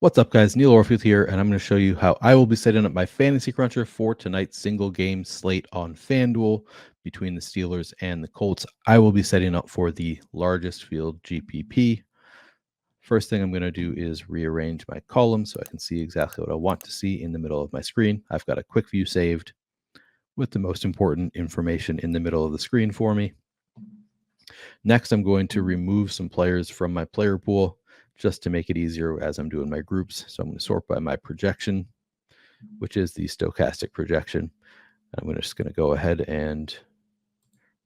What's up, guys? Neil Orfield here, and I'm going to show you how I will be setting up my fantasy cruncher for tonight's single game slate on FanDuel between the Steelers and the Colts. I will be setting up for the largest field GPP. First thing I'm going to do is rearrange my columns so I can see exactly what I want to see in the middle of my screen. I've got a quick view saved with the most important information in the middle of the screen for me. Next, I'm going to remove some players from my player pool just to make it easier as I'm doing my groups. So I'm going to sort by my projection, which is the Stokastic projection. I'm just going to go ahead and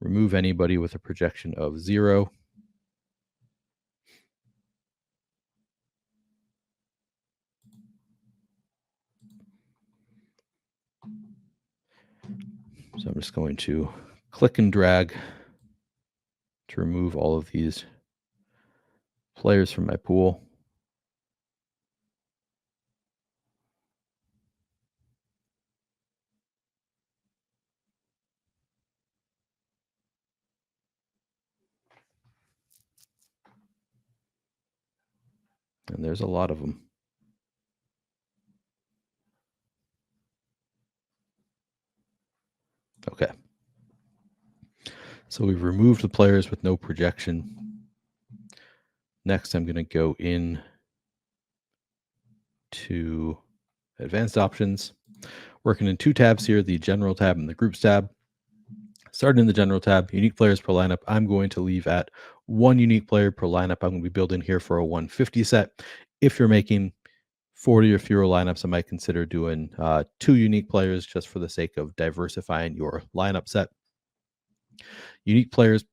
remove anybody with a projection of 0. So I'm just going to click and drag to remove all of these players from my pool. And there's a lot of them. Okay. So we've removed the players with no projection. Next, I'm going to go in to advanced options, working in 2 tabs here, the general tab and the groups tab. Starting in the general tab, unique players per lineup, I'm going to leave at 1 unique player per lineup. I'm going to be building here for a 150 set. If you're making 40 or fewer lineups, I might consider doing 2 unique players just for the sake of diversifying your lineup set. Unique players,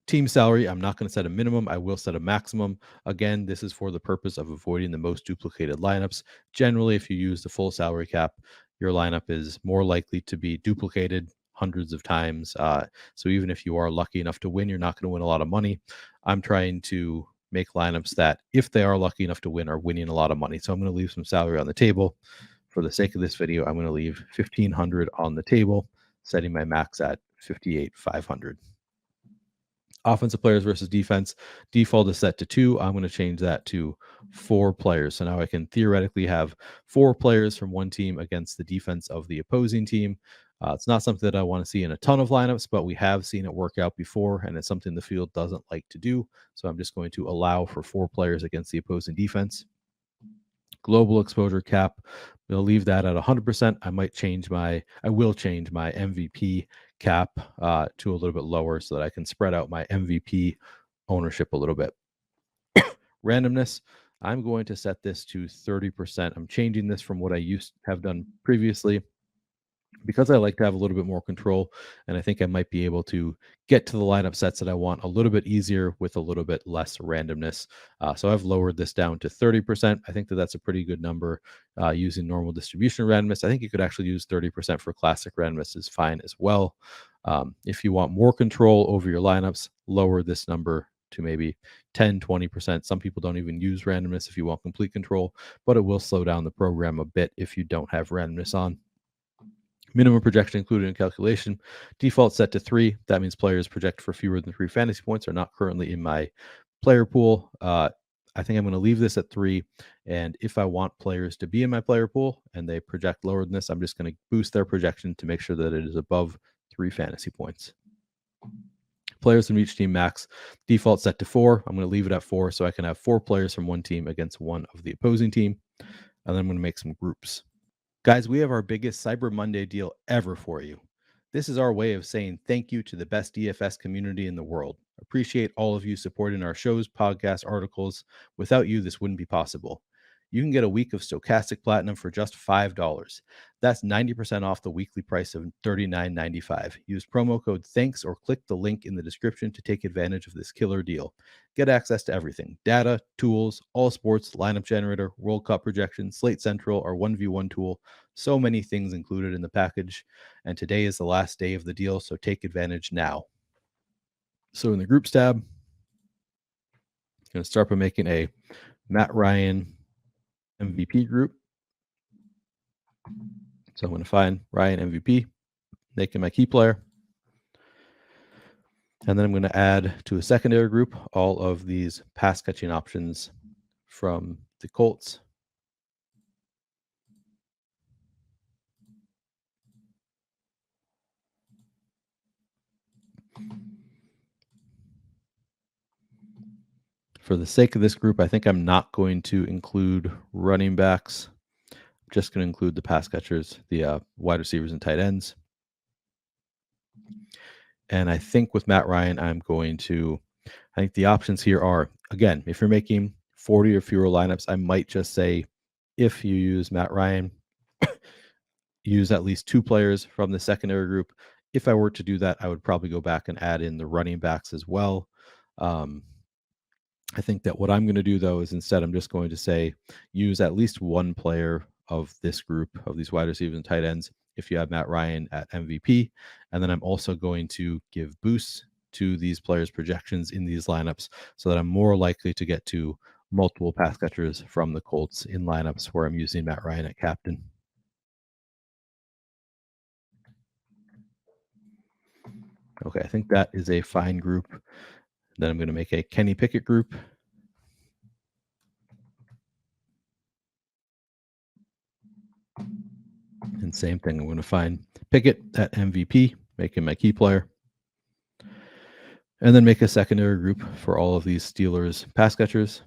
team salary, I'm not going to set a minimum. I will set a maximum. Again, this is for the purpose of avoiding the most duplicated lineups. Generally, if you use the full salary cap, your lineup is more likely to be duplicated hundreds of times. So even if you are lucky enough to win, you're not going to win a lot of money. I'm trying to make lineups that, if they are lucky enough to win, are winning a lot of money. So I'm going to leave some salary on the table. For the sake of this video, I'm going to leave $1,500 on the table, setting my max at $58,500. Offensive players versus defense, default is set to 2. I'm going to change that to 4 players. So now I can theoretically have 4 players from one team against the defense of the opposing team. It's not something that I want to see in a ton of lineups, but we have seen it work out before, and it's something the field doesn't like to do. So I'm just going to allow for 4 players against the opposing defense. Global exposure cap, we'll leave that at 100%. I will change my MVP cap to a little bit lower so that I can spread out my MVP ownership a little bit. Randomness, I'm going to set this to 30%. I'm changing this from what I used to have done previously because I like to have a little bit more control, and I think I might be able to get to the lineup sets that I want a little bit easier with a little bit less randomness. So I've lowered this down to 30%. I think that that's a pretty good number using normal distribution randomness. I think you could actually use 30% for classic randomness is fine as well. If you want more control over your lineups, lower this number to maybe 10, 20%. Some people don't even use randomness if you want complete control, but it will slow down the program a bit if you don't have randomness on. Minimum projection included in calculation. Default set to 3. That means players project for fewer than 3 fantasy points are not currently in my player pool. I think I'm going to leave this at 3. And if I want players to be in my player pool and they project lower than this, I'm just going to boost their projection to make sure that it is above 3 fantasy points. Players from each team max. Default set to 4. I'm going to leave it at 4 so I can have 4 players from one team against one of the opposing team. And then I'm going to make some groups. Guys, we have our biggest Cyber Monday deal ever for you. This is our way of saying thank you to the best DFS community in the world. Appreciate all of you supporting our shows, podcasts, articles. Without you, this wouldn't be possible. You can get a week of Stokastic Platinum for just $5. That's 90% off the weekly price of $39.95. Use promo code THANKS or click the link in the description to take advantage of this killer deal. Get access to everything: data, tools, all sports, lineup generator, World Cup projection, Slate Central, our 1v1 tool. So many things included in the package. And today is the last day of the deal, so take advantage now. So in the groups tab, I'm going to start by making a Matt Ryan MVP group. So I'm going to find Ryan MVP, make him my key player. And then I'm going to add to a secondary group all of these pass catching options from the Colts. For the sake of this group, I think I'm not going to include running backs. I'm just going to include the pass catchers, the wide receivers and tight ends. And I think with Matt Ryan, I think the options here are, again, if you're making 40 or fewer lineups, I might just say, if you use Matt Ryan, use at least 2 players from the secondary group. If I were to do that, I would probably go back and add in the running backs as well. I think that what I'm going to do, though, is instead I'm just going to say use at least 1 player of this group of these wide receivers and tight ends if you have Matt Ryan at MVP. And then I'm also going to give boosts to these players' projections in these lineups so that I'm more likely to get to multiple pass catchers from the Colts in lineups where I'm using Matt Ryan at captain. Okay, I think that is a fine group. Then I'm going to make a Kenny Pickett group. And same thing, I'm going to find Pickett at MVP, make him my key player. And then make a secondary group for all of these Steelers pass catchers.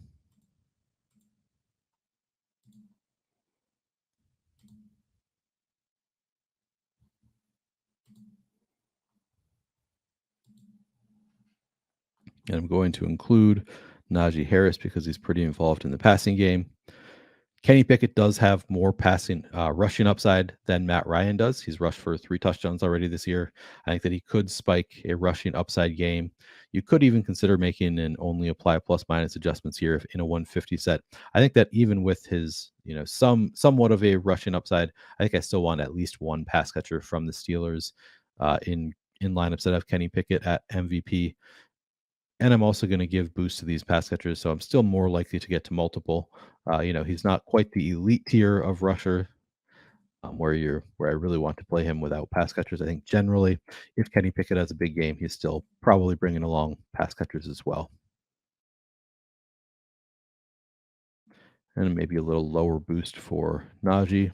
And I'm going to include Najee Harris because he's pretty involved in the passing game. Kenny Pickett does have more rushing upside than Matt Ryan does. He's rushed for 3 touchdowns already this year. I think that he could spike a rushing upside game. You could even consider making an only apply plus minus adjustments here if in a 150 set. I think that even with his, somewhat of a rushing upside, I think I still want at least 1 pass catcher from the Steelers in lineups that have Kenny Pickett at MVP. And I'm also going to give boost to these pass catchers, so I'm still more likely to get to multiple. He's not quite the elite tier of rusher, where I really want to play him without pass catchers. I think generally, if Kenny Pickett has a big game, he's still probably bringing along pass catchers as well, and maybe a little lower boost for Najee.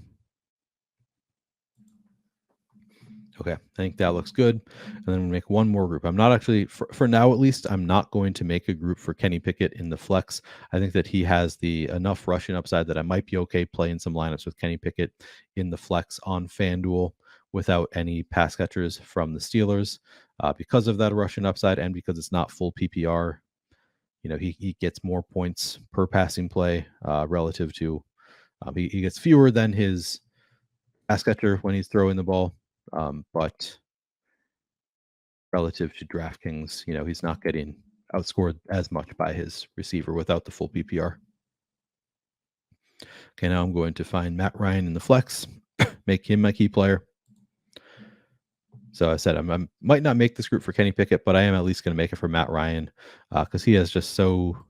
Okay, I think that looks good. And then we'll make 1 more group. I'm not actually, for now at least, I'm not going to make a group for Kenny Pickett in the flex. I think that he has enough rushing upside that I might be okay playing some lineups with Kenny Pickett in the flex on FanDuel without any pass catchers from the Steelers because of that rushing upside and because it's not full PPR. He gets more points per passing play relative to, he gets fewer than his pass catcher when he's throwing the ball. But relative to DraftKings, he's not getting outscored as much by his receiver without the full PPR. Okay, now I'm going to find Matt Ryan in the flex, make him my key player. So I said I might not make this group for Kenny Pickett, but I am at least going to make it for Matt Ryan because he has just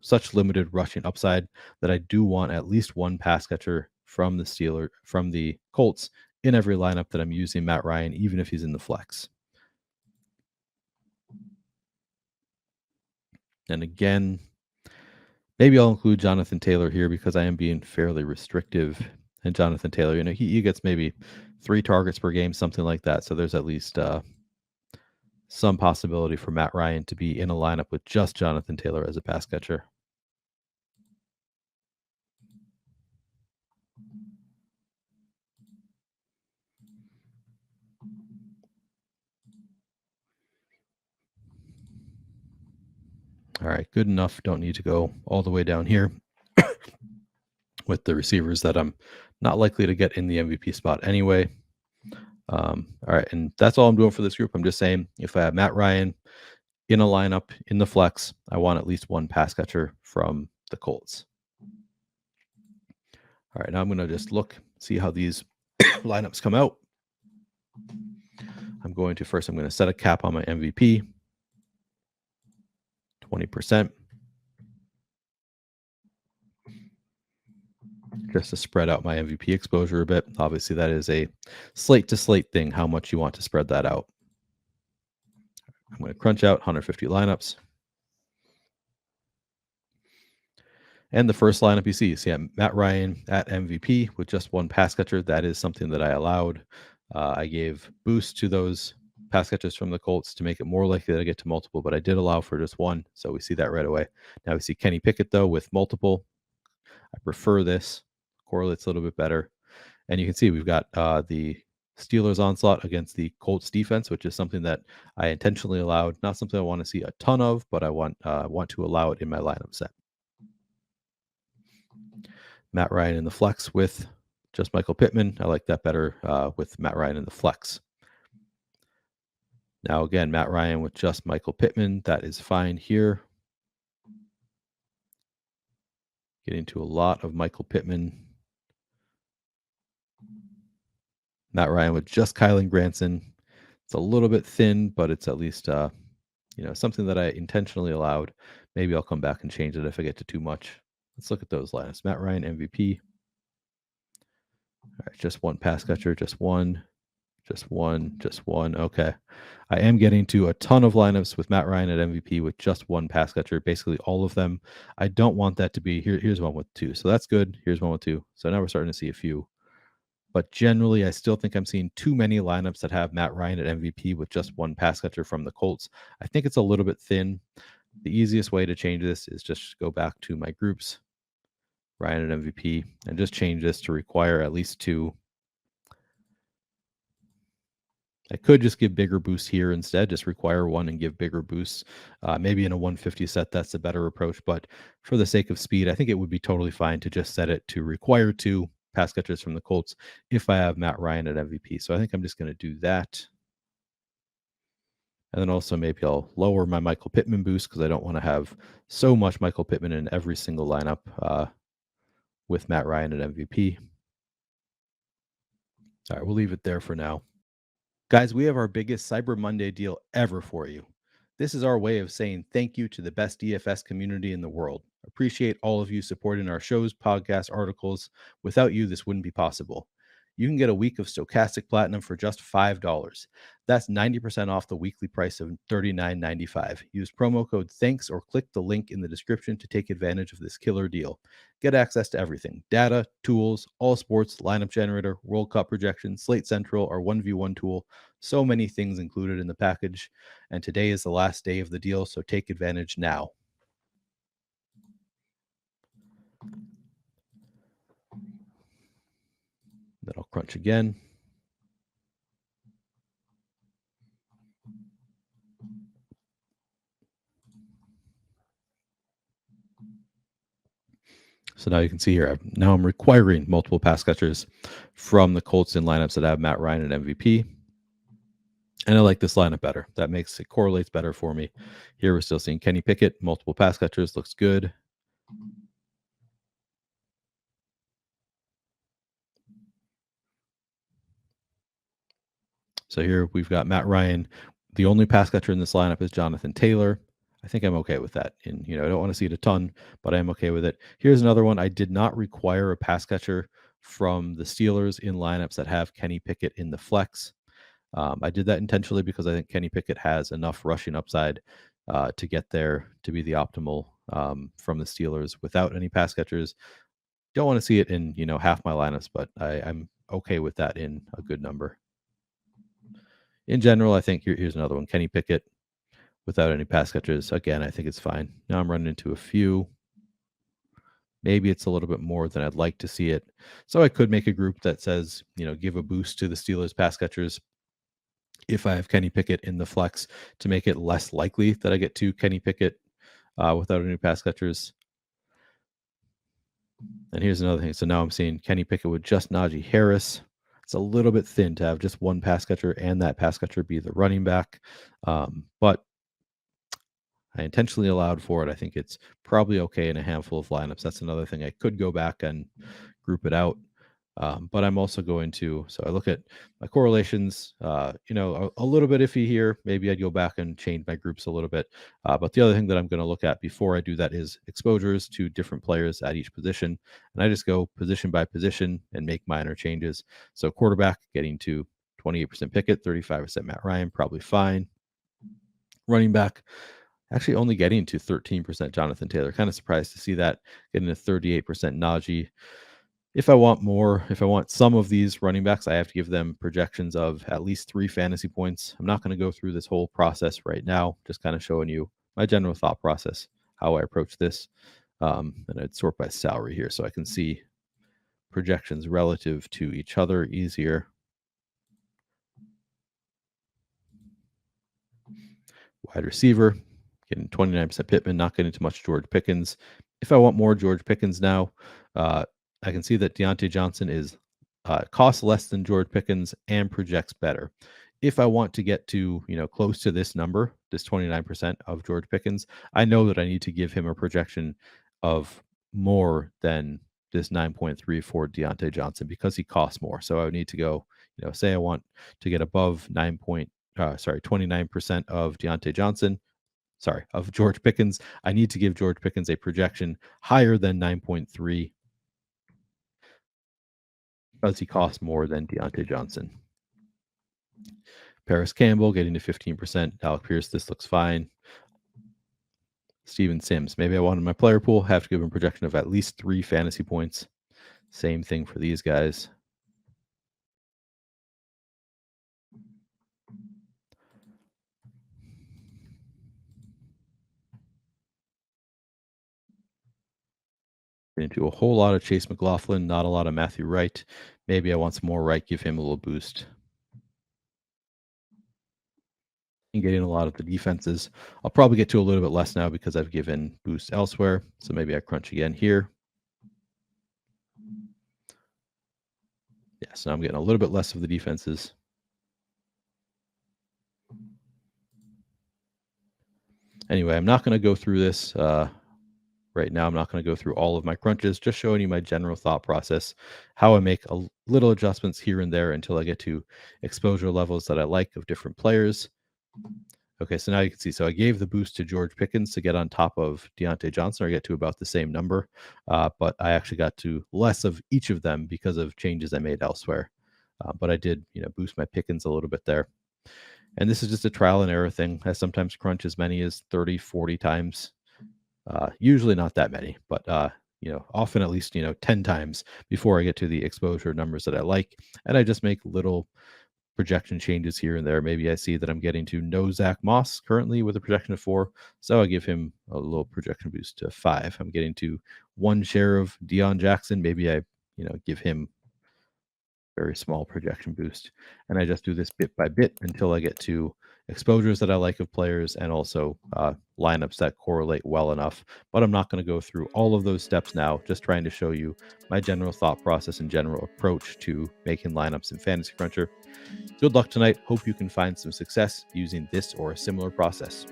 such limited rushing upside that I do want at least 1 pass catcher from the Colts in every lineup that I'm using Matt Ryan, even if he's in the flex. And again, maybe I'll include Jonathan Taylor here because I am being fairly restrictive. And Jonathan Taylor, he gets maybe 3 targets per game, something like that. So there's at least some possibility for Matt Ryan to be in a lineup with just Jonathan Taylor as a pass catcher. All right, good enough. Don't need to go all the way down here with the receivers that I'm not likely to get in the MVP spot anyway. All right, and that's all I'm doing for this group. I'm just saying if I have Matt Ryan in a lineup in the flex, I want at least 1 pass catcher from the Colts. All right, now I'm going to just see how these lineups come out. I'm going to set a cap on my MVP, 20%. Just to spread out my MVP exposure a bit. Obviously, that is a slate to slate thing, how much you want to spread that out. I'm going to crunch out 150 lineups. And the first lineup you see Matt Ryan at MVP with just one pass catcher. That is something that I allowed. I gave boost to those pass catchers from the Colts to make it more likely that I get to multiple, but I did allow for just one. So we see that right away. Now we see Kenny Pickett, though, with multiple. I prefer this. Correlates a little bit better. And you can see we've got the Steelers onslaught against the Colts defense, which is something that I intentionally allowed. Not something I want to see a ton of, but I want to allow it in my lineup set. Matt Ryan in the flex with just Michael Pittman. I like that better with Matt Ryan in the flex. Now, again, Matt Ryan with just Michael Pittman. That is fine here. Getting to a lot of Michael Pittman. Matt Ryan with just Kylan Granson. It's a little bit thin, but it's at least something that I intentionally allowed. Maybe I'll come back and change it if I get to too much. Let's look at those lineups. Matt Ryan MVP. All right, just one pass catcher, just one. Okay. I am getting to a ton of lineups with Matt Ryan at MVP with just one pass catcher, basically all of them. I don't want that to be here's one with two. So that's good. Here's one with two. So now we're starting to see a few. But generally, I still think I'm seeing too many lineups that have Matt Ryan at MVP with just one pass catcher from the Colts. I think it's a little bit thin. The easiest way to change this is just go back to my groups, Ryan at MVP, and just change this to require at least two. I could just give bigger boosts here instead, just require one and give bigger boosts. Maybe in a 150 set, that's a better approach. But for the sake of speed, I think it would be totally fine to just set it to require two pass catchers from the Colts if I have Matt Ryan at MVP. So I think I'm just going to do that. And then also maybe I'll lower my Michael Pittman boost because I don't want to have so much Michael Pittman in every single lineup with Matt Ryan at MVP. All right, we'll leave it there for now. Guys, we have our biggest Cyber Monday deal ever for you. This is our way of saying thank you to the best DFS community in the world. Appreciate all of you supporting our shows, podcasts, articles. Without you, this wouldn't be possible. You can get a week of Stokastic Platinum for just $5. That's 90% off the weekly price of $39.95. Use promo code THANKS or click the link in the description to take advantage of this killer deal. Get access to everything: data, tools, all sports, lineup generator, World Cup projections, Slate Central, our 1v1 tool. So many things included in the package. And today is the last day of the deal, so take advantage now. Then I'll crunch again. So now you can see here, now I'm requiring multiple pass catchers from the Colts in lineups that have Matt Ryan at MVP. And I like this lineup better. That makes it correlates better for me. Here we're still seeing Kenny Pickett, multiple pass catchers, looks good. So here we've got Matt Ryan. The only pass catcher in this lineup is Jonathan Taylor. I think I'm okay with that. And, I don't want to see it a ton, but I am okay with it. Here's another one. I did not require a pass catcher from the Steelers in lineups that have Kenny Pickett in the flex. I did that intentionally because I think Kenny Pickett has enough rushing upside to get there to be the optimal from the Steelers without any pass catchers. Don't want to see it in, half my lineups, but I'm okay with that in a good number. In general, I think here's another one. Kenny Pickett without any pass catchers. Again, I think it's fine. Now I'm running into a few. Maybe it's a little bit more than I'd like to see it. So I could make a group that says, give a boost to the Steelers pass catchers if I have Kenny Pickett in the flex to make it less likely that I get to Kenny Pickett without any pass catchers. And here's another thing. So now I'm seeing Kenny Pickett with just Najee Harris. It's a little bit thin to have just one pass catcher and that pass catcher be the running back. But I intentionally allowed for it. I think it's probably okay in a handful of lineups. That's another thing. I could go back and group it out. But I'm also going to, so I look at my correlations, a little bit iffy here. Maybe I'd go back and change my groups a little bit. But the other thing that I'm going to look at before I do that is exposures to different players at each position. And I just go position by position and make minor changes. So quarterback getting to 28% Pickett, 35% Matt Ryan, probably fine. Running back Actually only getting to 13% Jonathan Taylor. Kind of surprised to see that, getting to 38% Najee. If I want more, if I want some of these running backs, I have to give them projections of at least 3 fantasy points. I'm not going to go through this whole process right now, just kind of showing you my general thought process, how I approach this. And I'd sort by salary here so I can see projections relative to each other easier. Wide receiver, getting 29% Pittman, not getting too much George Pickens. If I want more George Pickens now, I can see that Deontay Johnson is costs less than George Pickens and projects better. If I want to get to close to this number, this 29% of George Pickens, I know that I need to give him a projection of more than this 9.3 for Deontay Johnson because he costs more. So I would need to go, say I want to get above 29% of Deontay Johnson, of George Pickens. I need to give George Pickens a projection higher than 9.3 because he costs more than Deontay Johnson. Paris Campbell getting to 15%. Alec Pierce, this looks fine. Steven Sims, maybe I wanted my player pool, have to give him a projection of at least 3 fantasy points. Same thing for these guys. Into a whole lot of Chase McLaughlin, not a lot of Matthew Wright. Maybe I want some more Wright, give him a little boost. And getting a lot of the defenses. I'll probably get to a little bit less now because I've given boost elsewhere. So maybe I crunch again here. Yeah, so now I'm getting a little bit less of the defenses. Anyway, I'm not going to go through this right now. I'm not going to go through all of my crunches, just showing you my general thought process, how I make a little adjustments here and there until I get to exposure levels that I like of different players. Okay, so now you can see, so I gave the boost to George Pickens to get on top of Deontay Johnson, or get to about the same number, but I actually got to less of each of them because of changes I made elsewhere. But I did, boost my Pickens a little bit there. And this is just a trial and error thing. I sometimes crunch as many as 30, 40 times. Usually not that many, but often at least 10 times before I get to the exposure numbers that I like. And I just make little projection changes here and there. Maybe I see that I'm getting to no Zach Moss currently with a projection of 4, so I give him a little projection boost to 5. I'm getting to 1 share of Deion Jackson. Maybe I give him very small projection boost, and I just do this bit by bit until I get to exposures that I like of players and also lineups that correlate well enough. But I'm not going to go through all of those steps now, just trying to show you my general thought process and general approach to making lineups in Fantasy Cruncher. Good luck tonight. Hope you can find some success using this or a similar process.